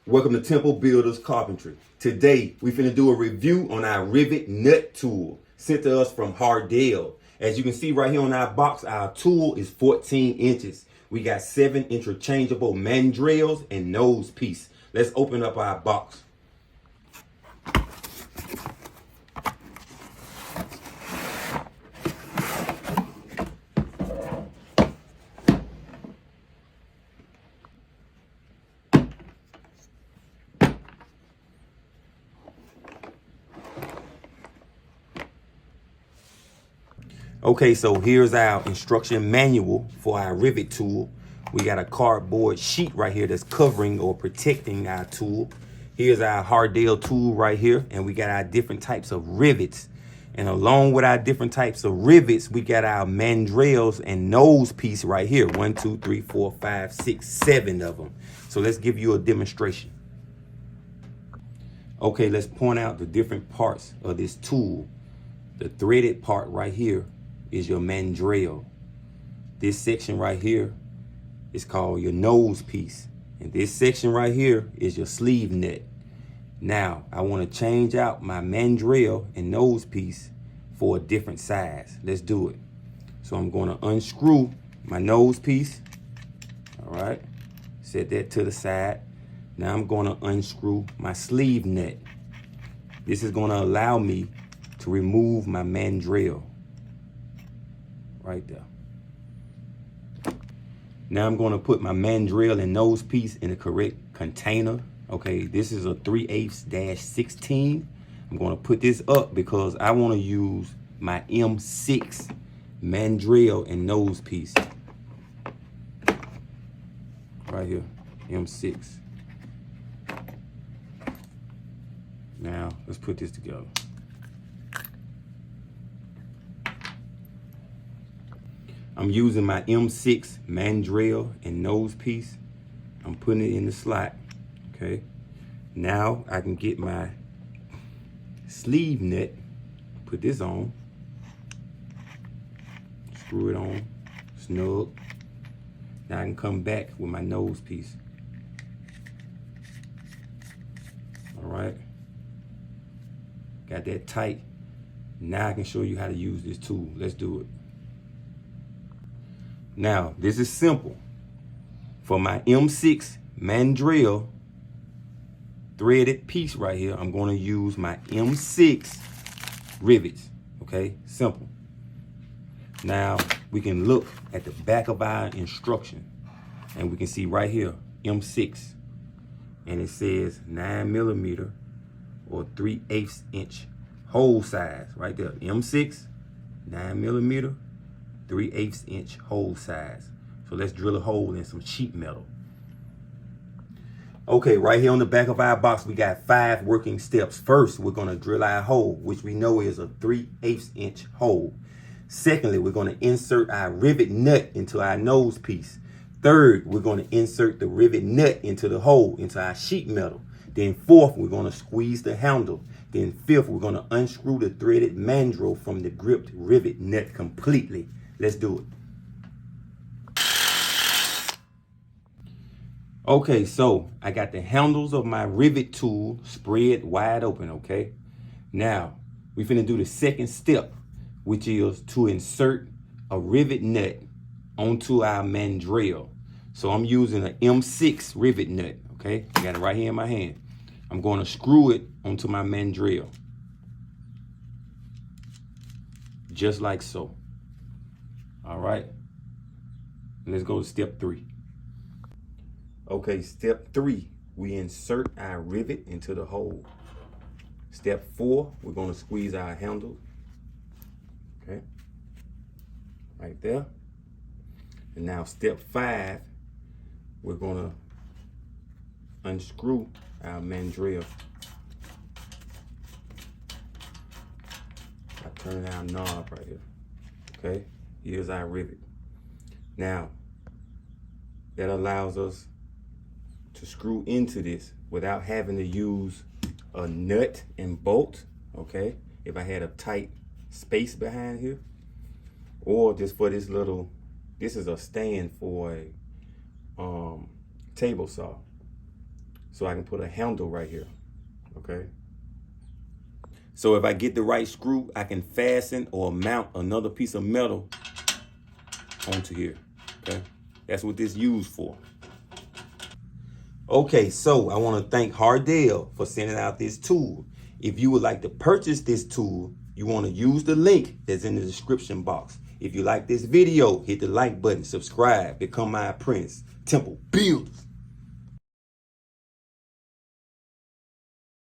Welcome to Temple Builders Carpentry. Today, we finna do a review on our Rivet nut tool sent to us from Hardell. As you can see right here on our box, our tool is 14 inches. We got 7 interchangeable mandrels and nose piece. Let's open up our box. Okay, so here's our instruction manual for our rivet tool. We got a cardboard sheet right here that's covering or protecting our tool. Here's our Hardell tool right here, and we got our different types of rivets. And along with our different types of rivets, we got our mandrels and nose piece right here. 1, 2, 3, 4, 5, 6, 7 of them. So let's give you a demonstration. Okay, let's point out the different parts of this tool. The threaded part right here is your mandrel. This section right here is called your nose piece. And this section right here is your sleeve nut. Now, I want to change out my mandrel and nose piece for a different size. Let's do it. So I'm going to unscrew my nose piece. All right, set that to the side. Now I'm going to unscrew my sleeve nut. This is going to allow me to remove my mandrel. Right there. Now I'm going to put my mandrel and nose piece in the correct container. Okay, this is a 3/8-16. I'm going to put this up because I want to use my M6 mandrel and nose piece. Right here, M6. Now let's put this together. I'm using my M6 mandrel and nose piece. I'm putting it in the slot, okay? Now I can get my sleeve nut, put this on, screw it on, snug. Now I can come back with my nose piece. All right, got that tight. Now I can show you how to use this tool. Let's do it. Now, this is simple. For my M6 mandrel threaded piece right here, I'm going to use my M6 rivets, okay? Simple. Now, we can look at the back of our instruction, and we can see right here, M6, and it says 9mm or 3/8 inch hole size right there. M6, 9mm. 3/8 inch hole size. So let's drill a hole in some sheet metal. Okay, right here on the back of our box, we got 5 working steps. First, we're gonna drill our hole, which we know is a 3/8 inch hole. Secondly, we're gonna insert our rivet nut into our nose piece. Third, we're gonna insert the rivet nut into the hole, into our sheet metal. Then fourth, we're gonna squeeze the handle. Then fifth, we're gonna unscrew the threaded mandrel from the gripped rivet nut completely. Let's do it. Okay, so I got the handles of my rivet tool spread wide open, okay? Now, we finna do the second step, which is to insert a rivet nut onto our mandrel. So I'm using an M6 rivet nut, okay? I got it right here in my hand. I'm gonna screw it onto my mandrel. Just like so. All right, let's go to step 3. Okay, step 3, we insert our rivet into the hole. Step 4, we're gonna squeeze our handle, okay, right there. And now step 5, we're gonna unscrew our mandrel. I turn our knob right here, okay? Here's our rivet. Now, that allows us to screw into this without having to use a nut and bolt, okay? If I had a tight space behind here, or just for this little, this is a stand for a table saw. so I can put a handle right here, okay? So if I get the right screw, I can fasten or mount another piece of metal onto here, okay? That's what this is used for. Okay, so I want to thank Hardell for sending out this tool. If you would like to purchase this tool, you want to use the link that's in the description box. If you like this video, hit the like button, subscribe, become my apprentice. Temple Builders.